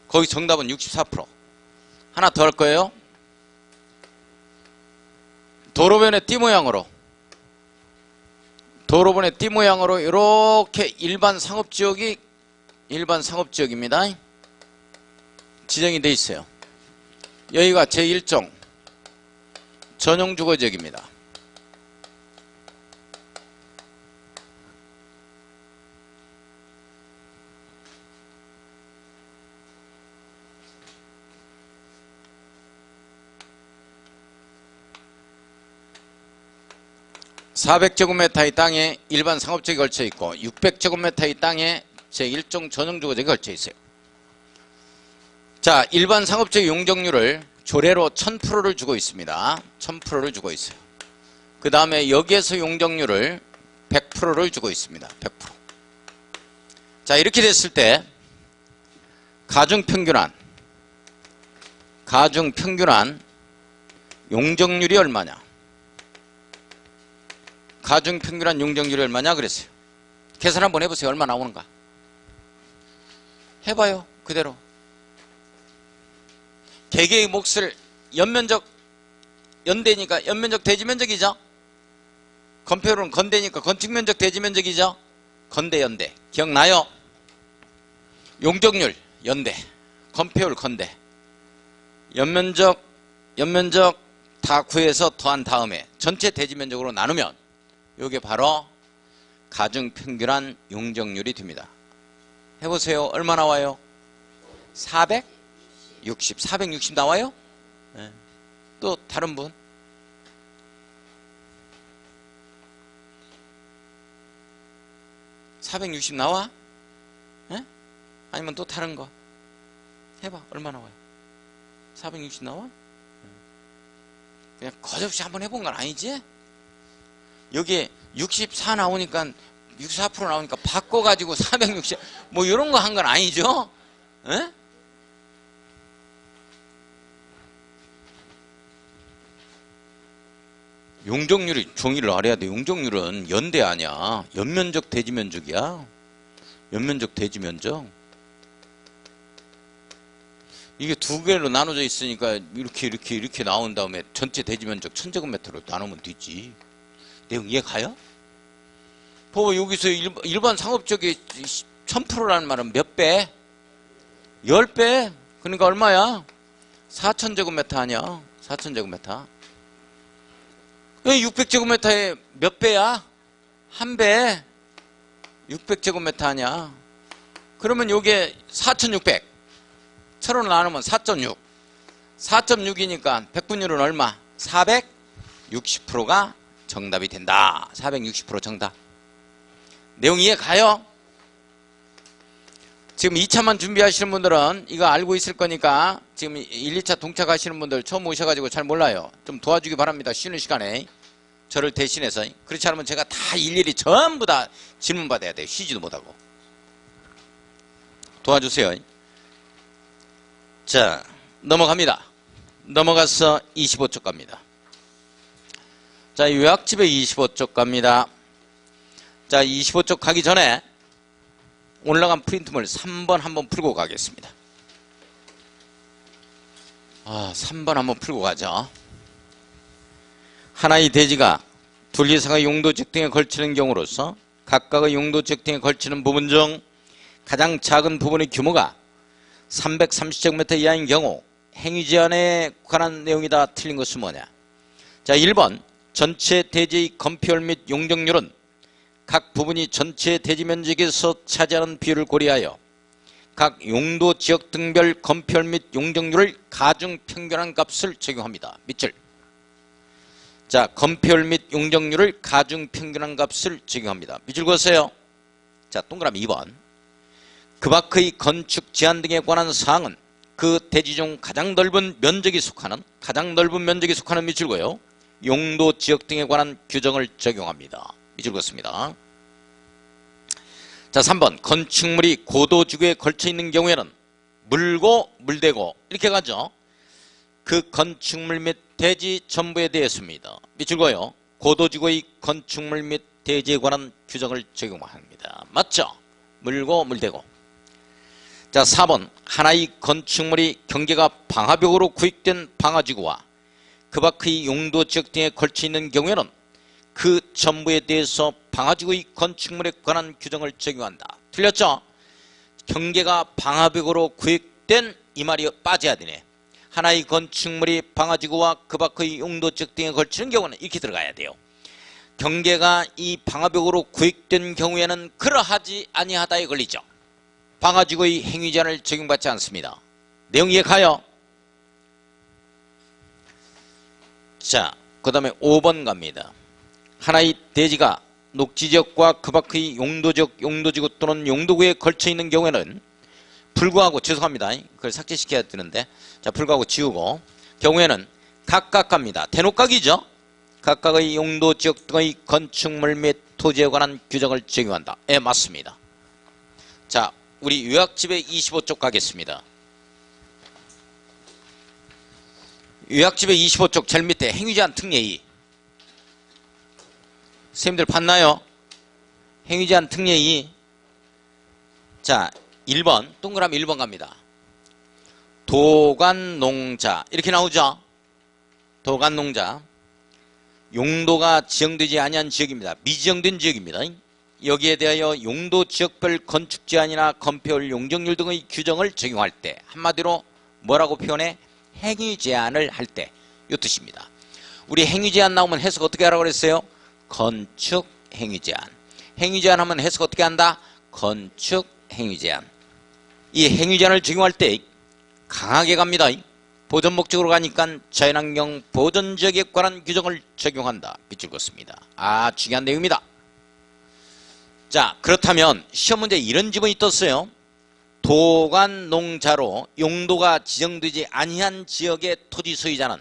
거기 정답은 64%. 하나 더 할 거예요. 도로변의 띠 모양으로 이렇게 일반 상업지역입니다. 지정이 돼 있어요. 여기가 제1종 전용주거지역입니다. (400제곱미터의) 땅에 일반 상업지역이 걸쳐 있고 600제곱미터의 땅에 제1종 전용주거지역이 걸쳐 있어요. 자, 일반 상업지역 용적률을 조례로 1000%를 주고 있습니다. 1000%를 주고 있어요. 그 다음에 여기에서 용적률을 100%를 주고 있습니다. 100%. 자, 이렇게 됐을 때 가중평균한 용적률이 얼마냐? 가중평균한 용적률이 얼마냐 그랬어요. 계산 한번 해보세요. 얼마 나오는가? 해봐요. 그대로. 개개의 몫을 연면적 연대니까 연면적 대지면적이죠. 건폐율은 건대니까 건축면적 대지면적이죠. 건대 연대. 기억나요? 용적률 연대, 건폐율 건대. 연면적 다 구해서 더한 다음에 전체 대지면적으로 나누면 이게 바로 가중평균한 용적률이 됩니다. 해보세요. 얼마 나와요? 460 나와요? 네. 또 다른 분? 460 나와? 네? 아니면 또 다른 거? 해봐. 얼마 나와요? 460 나와? 그냥 거저없이 한번 해본 건 아니지? 여기에 64 나오니까 64% 나오니까 바꿔가지고 460 뭐 이런 거 한 건 아니죠? 에? 용적률이 종이를 알아야 돼. 용적률은 연대 아니야. 연면적 대지면적이야. 연면적 대지면적. 이게 두 개로 나눠져 있으니까 이렇게 나온 다음에 전체 대지면적 1000제곱미터로 나누면 되지. 내용 이해 가요? 봐봐, 여기서 일반 상업적이 1000%라는 말은 몇 배? 10배? 그러니까 얼마야? 4000제곱미터 아니야? 4000제곱미터. 600제곱미터에 몇 배야? 한 배. 600제곱미터 아니야? 그러면 요게 4600. 1000으로 나누면 4.6. 4.6이니까 백분율은 얼마? 460%가 정답이 된다. 460% 정답. 내용 이해 가요? 지금 2차만 준비하시는 분들은 이거 알고 있을 거니까 지금 1, 2차 동착하시는 분들 처음 오셔가지고 잘 몰라요. 좀 도와주기 바랍니다. 쉬는 시간에 저를 대신해서. 그렇지 않으면 제가 다 일일이 전부 다 질문 받아야 돼요. 쉬지도 못하고. 도와주세요. 자, 넘어갑니다. 넘어가서 25쪽 갑니다. 자, 요약집에 25쪽 갑니다. 자, 25쪽 가기 전에 올라간 프린트물 3번 한번 풀고 가겠습니다. 3번 한번 풀고 가죠. 하나의 대지가 둘 이상의 용도지역 등에 걸치는 경우로서 각각의 용도지역 등에 걸치는 부분 중 가장 작은 부분의 규모가 330제곱미터 이하인 경우 행위제한에 관한 내용이다. 틀린 것은 뭐냐? 자, 1번 전체 대지의 건폐율 및 용적률은 각 부분이 전체 대지 면적에서 차지하는 비율을 고려하여 각 용도 지역 등별 건폐율 및 용적률을 가중평균한 값을 적용합니다. 밑줄. 자, 건폐율 및 용적률을 가중평균한 값을 적용합니다. 밑줄 그으세요. 자, 동그라미 2번. 그 밖의 건축 제한 등에 관한 사항은 그 대지 중 가장 넓은 면적이 속하는 밑줄고요. 용도 지역 등에 관한 규정을 적용합니다. 밑줄 그었습니다. 자, 3번 건축물이 고도지구에 걸쳐 있는 경우에는 물고 물대고 이렇게 가죠. 그 건축물 및 대지 전부에 대해서입니다. 밑줄 그어요. 고도지구의 건축물 및 대지에 관한 규정을 적용합니다. 맞죠? 물고 물대고. 자, 4번 하나의 건축물이 경계가 방화벽으로 구획된 방화지구와 그 밖의 용도지역 등에 걸쳐 있는 경우에는 그 전부에 대해서 방화지구의 건축물에 관한 규정을 적용한다. 틀렸죠? 경계가 방화벽으로 구획된 이 말이 빠져야 되네. 하나의 건축물이 방화지구와 그 밖의 용도지역 등에 걸치는 경우는 이렇게 들어가야 돼요. 경계가 이 방화벽으로 구획된 경우에는 그러하지 아니하다에 걸리죠. 방화지구의 행위제한을 적용받지 않습니다. 내용 이해가요? 자, 그 다음에 5번 갑니다. 하나의 대지가 녹지지역과 그 밖의 용도지역, 용도지구 또는 용도구에 걸쳐 있는 경우에는 불구하고, 죄송합니다. 그걸 삭제시켜야 되는데, 자, 불구하고 지우고, 경우에는 각각 갑니다. 대놓각이죠? 각각의 용도지역 등의 건축물 및 토지에 관한 규정을 적용한다. 예, 맞습니다. 자, 우리 요약집의 25쪽 가겠습니다. 요약집의 25쪽 제일 밑에 행위제한 특례2. 선생님들 봤나요? 행위제한 특례2. 자, 1번 동그라미 1번 갑니다. 도관농자 이렇게 나오죠. 도관농자 용도가 지정되지 아니한 지역입니다. 미지정된 지역입니다. 여기에 대하여 용도 지역별 건축 제한이나 건폐율, 용적률 등의 규정을 적용할 때 한마디로 뭐라고 표현해? 행위 제한을 할 때 이 뜻입니다. 우리 행위 제한 나오면 해석 어떻게 하라고 그랬어요? 건축 행위 제한. 행위 제한 하면 해석 어떻게 한다? 건축 행위 제한. 이 행위 제한을 적용할 때 강하게 갑니다. 보전 목적으로 가니까 자연환경 보전 지역에 관한 규정을 적용한다. 밑줄 긋습니다. 아, 중요한 내용입니다. 자, 그렇다면 시험 문제에 이런 지문이 떴어요. 도관농자로 용도가 지정되지 아니한 지역의 토지 소유자는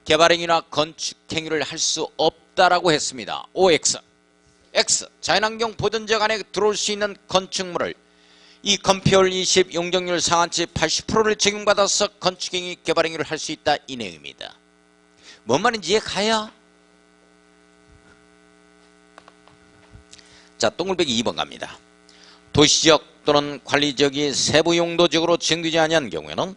개발행위나 건축행위를 할 수 없다라고 했습니다. OX. X. 자연환경 보전지역 안에 들어올 수 있는 건축물을 이 건폐율 20, 용적률 상한치 80%를 적용받아서 건축행위, 개발행위를 할 수 있다. 이 내용입니다. 뭔 말인지 이해가요? 자, 동글배기 2번 갑니다. 도시지역 또는 관리지역이 세부 용도지역으로 지정되지 아니한 경우에는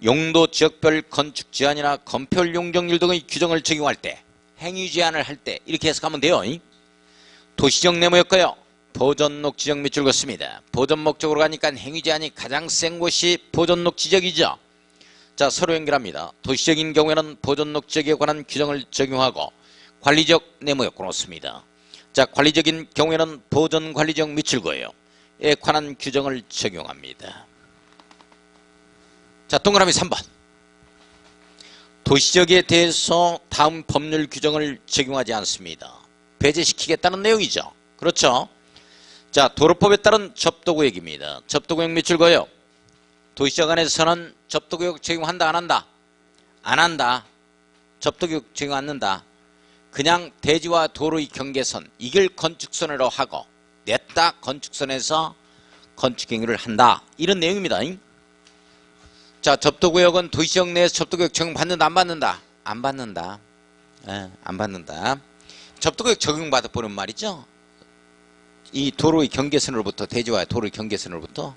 용도지역별 건축 제한이나 건폐율, 용적률 등의 규정을 적용할 때 행위 제한을 할 때 이렇게 해석하면 돼요. 도시지역 네모였고요. 보전록 지역 밑줄 긋습니다. 보전 목적으로 가니까 행위 제한이 가장 센 곳이 보전록 지역이죠. 자, 서로 연결합니다. 도시적인 경우에는 보전록 지역에 관한 규정을 적용하고 관리지역 네모였고 놓습니다. 자, 관리적인 경우에는 보전관리지역 밑줄 그어요. 에 관한 규정을 적용합니다. 자, 동그라미 3번. 도시지역에 대해서 다음 법률 규정을 적용하지 않습니다. 배제시키겠다는 내용이죠. 그렇죠? 자, 도로법에 따른 접도구역입니다. 접도구역 밑줄 그어요. 도시지역 안에서는 접도구역 적용한다 안 한다? 안 한다. 접도구역 적용 안 한다. 그냥 대지와 도로의 경계선, 이걸 건축선으로 하고 냈다 건축선에서 건축행위를 한다. 이런 내용입니다. 자, 접도구역은 도시지역 내에서 접도구역 적용받는다 안 받는다? 안 받는다. 예, 안 받는다. 접도구역 적용받아 보는 말이죠. 이 도로의 경계선으로부터 대지와 도로의 경계선으로부터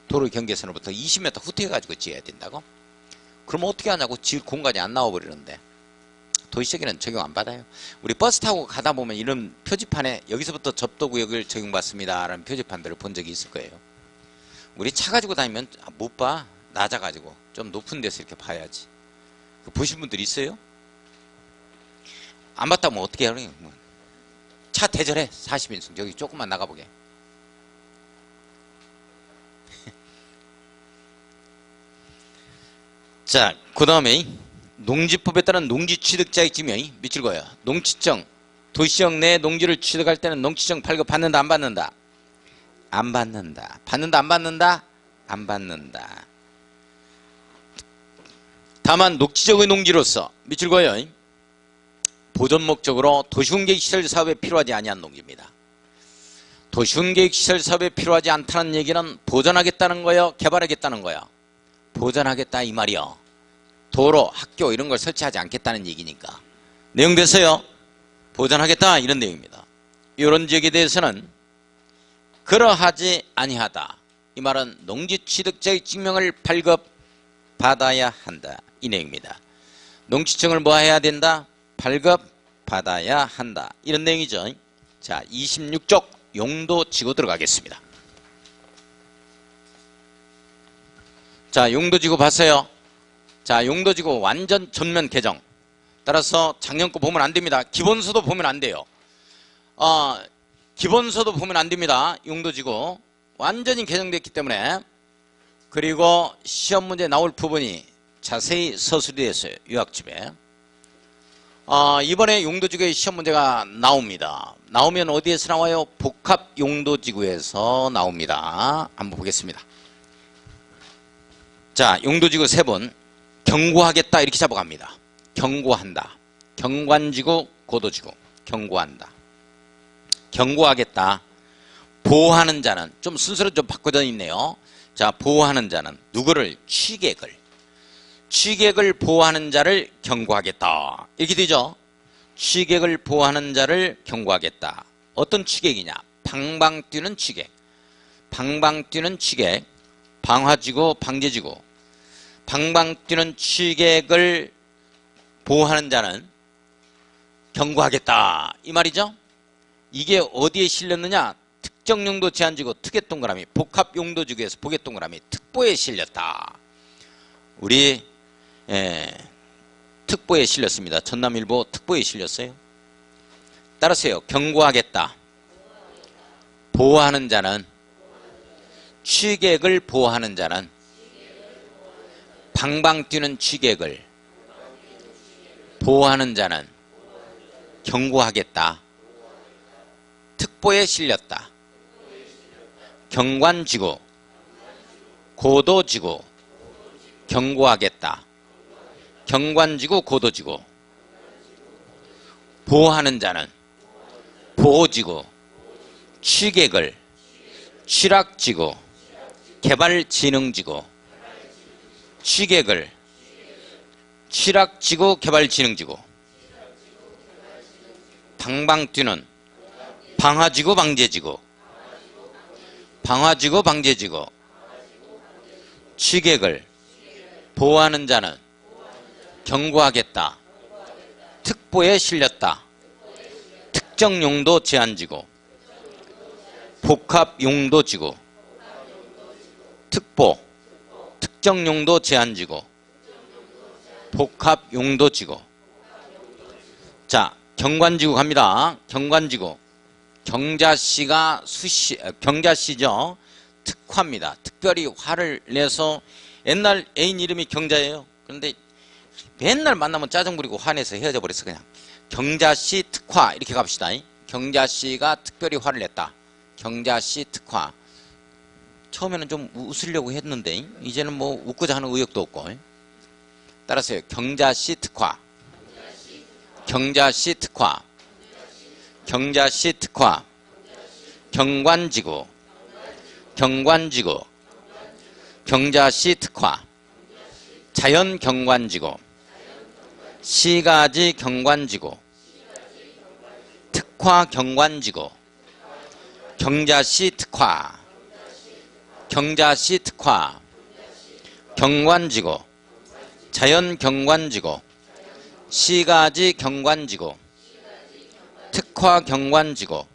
20m 후퇴해가지고 지어야 된다고? 그럼 어떻게 하냐고 지을 공간이 안 나와버리는데. 도시적에는 적용 안 받아요. 우리 버스 타고 가다 보면 이런 표지판에 여기서부터 접도구역을 적용받습니다 라는 표지판들을 본 적이 있을 거예요. 우리 차 가지고 다니면 못 봐. 낮아가지고 좀 높은 데서 이렇게 봐야지. 보신 분들 있어요? 안 봤다면 어떻게 하냐. 차 대절해. 40인승 저기 조금만 나가보게. 자, 그 다음에 농지법에 따른 농지 취득자의 지명이 밑줄 그어요. 농취증. 도시지역 내 농지를 취득할 때는 농취증 발급 받는다 안 받는다? 안 받는다. 받는다 안 받는다? 안 받는다. 다만 녹지적의 농지로서 밑줄 그어요. 보존 목적으로 도시훈계시설 사업에 필요하지 아니한 농지입니다. 도시훈계시설 사업에 필요하지 않다는 얘기는 보존하겠다는 거요? 개발하겠다는 거요? 보존하겠다 이 말이요. 도로, 학교 이런 걸 설치하지 않겠다는 얘기니까. 내용 됐어요? 보전하겠다 이런 내용입니다. 이런 지역에 대해서는 그러하지 아니하다. 이 말은 농지취득자의 증명을 발급받아야 한다. 이 내용입니다. 농지증을 뭐 해야 된다? 발급받아야 한다. 이런 내용이죠. 자, 26쪽 용도지구 들어가겠습니다. 자, 용도지구 봤어요? 자, 용도지구 완전 전면 개정. 따라서 작년 거 보면 안 됩니다. 기본서도 보면 안 돼요. 기본서도 보면 안 됩니다. 용도지구 완전히 개정됐기 때문에. 그리고 시험 문제 나올 부분이 자세히 서술이 됐어요. 유학집에. 이번에 용도지구의 시험 문제가 나옵니다. 나오면 어디에서 나와요? 복합 용도지구에서 나옵니다. 한번 보겠습니다. 자, 용도지구 세 번. 경고하겠다 이렇게 잡아갑니다. 경고한다. 경관지구, 고도지구. 경고한다. 경고하겠다. 보호하는 자는 좀 순서를 좀 바꿔져 있네요. 자, 보호하는 자는 누구를? 취객을 보호하는 자를 경고하겠다. 이렇게 되죠. 취객을 보호하는 자를 경고하겠다. 어떤 취객이냐? 방방 뛰는 취객. 방방 뛰는 취객. 방화지구, 방제지구. 방방 뛰는 취객을 보호하는 자는 경고하겠다. 이 말이죠. 이게 어디에 실렸느냐? 특정용도 제한지구 특혜동그라미 복합용도지구에서 보겠동그라미 특보에 실렸다. 우리 특보에 실렸습니다. 전남일보 특보에 실렸어요. 따라서요. 경고하겠다. 보호하는 자는 취객을 보호하는 자는 방방 뛰는 취객을 보호하는 자는 경고하겠다. 특보에 실렸다. 경관지구, 고도지구, 경고하겠다. 경관지구, 고도지구. 보호하는 자는 보호지구, 취객을, 취락지구, 개발진흥지구, 취객을, 취락지구, 개발진흥지구. 방방 뛰는 방화지구, 방제지구. 방화지구, 방제지구. 취객을 보호하는 자는 경고하겠다. 특보에 실렸다. 특정용도 제한지구. 복합용도지구. 특보. 특정용도 제한지구. 복합용도지구. 자, 경관지구 갑니다. 경관지구. 경자씨죠. 특화입니다. 특별히 화를 내서 옛날 애인 이름이 경자예요. 그런데 맨날 만나면 짜증 부리고 화내서 헤어져 버렸어. 그냥 경자씨 특화 이렇게 갑시다. 경자씨가 특별히 화를 냈다. 경자씨 특화. 처음에는 좀 웃으려고 했는데 이제는 뭐 웃고자 하는 의욕도 없고. 따라서요. 경자씨 특화. 경자씨 특화. 경자씨 특화. 경관지구. 경관지구. 경자씨 특화. 자연경관지구. 시가지 경관지구. 특화경관지구. 경자씨 특화. 경자씨 특화. 경관지구. 자연경관지구. 시가지 경관지구. 특화경관지구.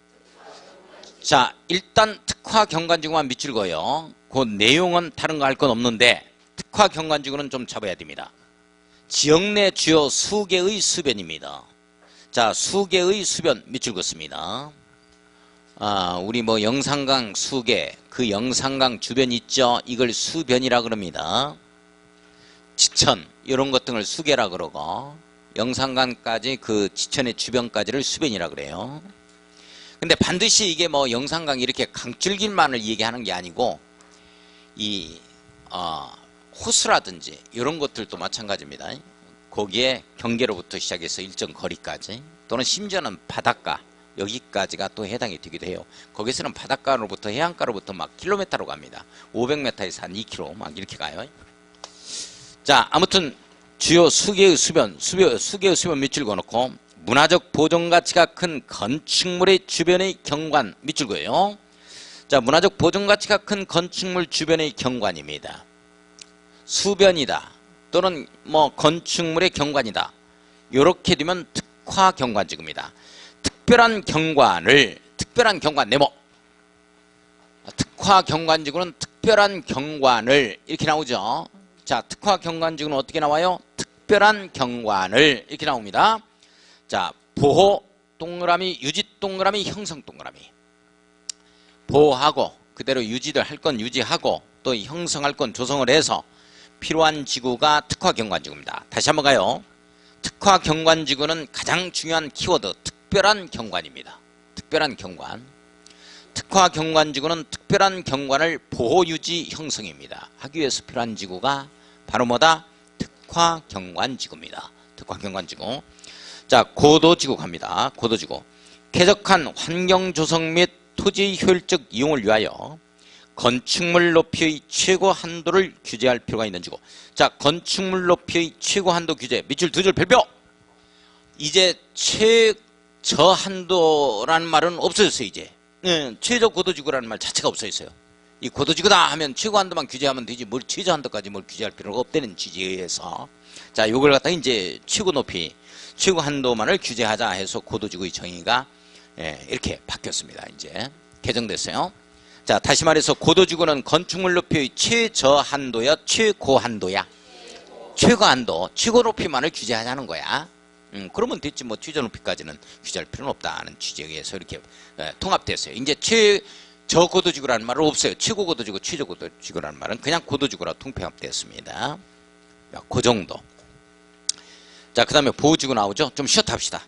자, 일단 특화경관지구만 밑줄 그어요. 그 내용은 다른 거 할 건 없는데 특화경관지구는 좀 잡아야 됩니다. 지역 내 주요 수개의 수변입니다. 자, 수개의 수변 밑줄 긋습니다. 우리 뭐 영산강 수개, 그 영산강 주변 있죠? 이걸 수변이라 그럽니다. 지천 이런 것 등을 수개라 그러고 영산강까지 그 지천의 주변까지를 수변이라 그래요. 근데 반드시 이게 뭐 영산강 이렇게 강줄길만을 얘기하는 게 아니고 이 호수라든지 이런 것들도 마찬가지입니다. 거기에 경계로부터 시작해서 일정 거리까지 또는 심지어는 바닷가 여기까지가 또 해당이 되기도 해요. 거기서는 바닷가로부터 해안가로부터 막 킬로미터로 갑니다. 500m에서 한 2km 막 이렇게 가요. 자, 아무튼 주요 수개의 수변 밑줄 그어놓고 문화적 보존 가치가 큰 건축물의 주변의 경관 밑줄 그어요. 자, 문화적 보존 가치가 큰 건축물 주변의 경관입니다. 수변이다 또는 뭐 건축물의 경관이다. 이렇게 되면 특화 경관지구입니다. 특별한 경관 네모. 특화 경관지구는 특별한 경관을 이렇게 나오죠. 자, 특화 경관지구는 어떻게 나와요? 특별한 경관을 이렇게 나옵니다. 자, 보호 동그라미, 유지 동그라미, 형성 동그라미. 보호하고 그대로 유지를 할 건 유지하고 또 형성할 건 조성을 해서 필요한 지구가 특화 경관지구입니다. 다시 한번 가요. 특화 경관지구는 가장 중요한 키워드 특별한 경관입니다. 특별한 경관. 특화 경관지구는 특별한 경관을 보호, 유지, 형성입니다. 하기 위해서 필요한 지구가 바로 뭐다? 특화 경관지구입니다. 특화 경관지구. 자, 고도지구 갑니다. 고도지구. 쾌적한 환경 조성 및 토지 효율적 이용을 위하여 건축물 높이의 최고 한도를 규제할 필요가 있는 지구. 자, 건축물 높이의 최고 한도 규제 밑줄 두 줄 별표. 이제 최저한도라는 말은 없어졌어요. 이제 최저 고도지구라는 말 자체가 없어졌어요. 이 고도지구다 하면 최고 한도만 규제하면 되지 뭘 최저 한도까지 뭘 규제할 필요가 없다는 취지에 의해서 자, 요걸 갖다가 이제 최고 높이 최고 한도만을 규제하자 해서 고도지구의 정의가 이렇게 바뀌었습니다. 이제 개정됐어요. 자, 다시 말해서 고도지구는 건축물 높이의 최저한도야 최고한도야? 최고한도, 최고 높이만을 규제하자는 거야. 그러면 됐지 뭐 최저 높이까지는 규제할 필요는 없다는 취지에 의해서 이렇게 통합됐어요. 이제 최저고도지구라는 말은 없어요. 최고고도지구, 최저고도지구라는 말은 그냥 고도지구라 통합됐습니다. 그 정도. 자, 그 다음에 보호지구 나오죠? 좀 쉬었다 합시다.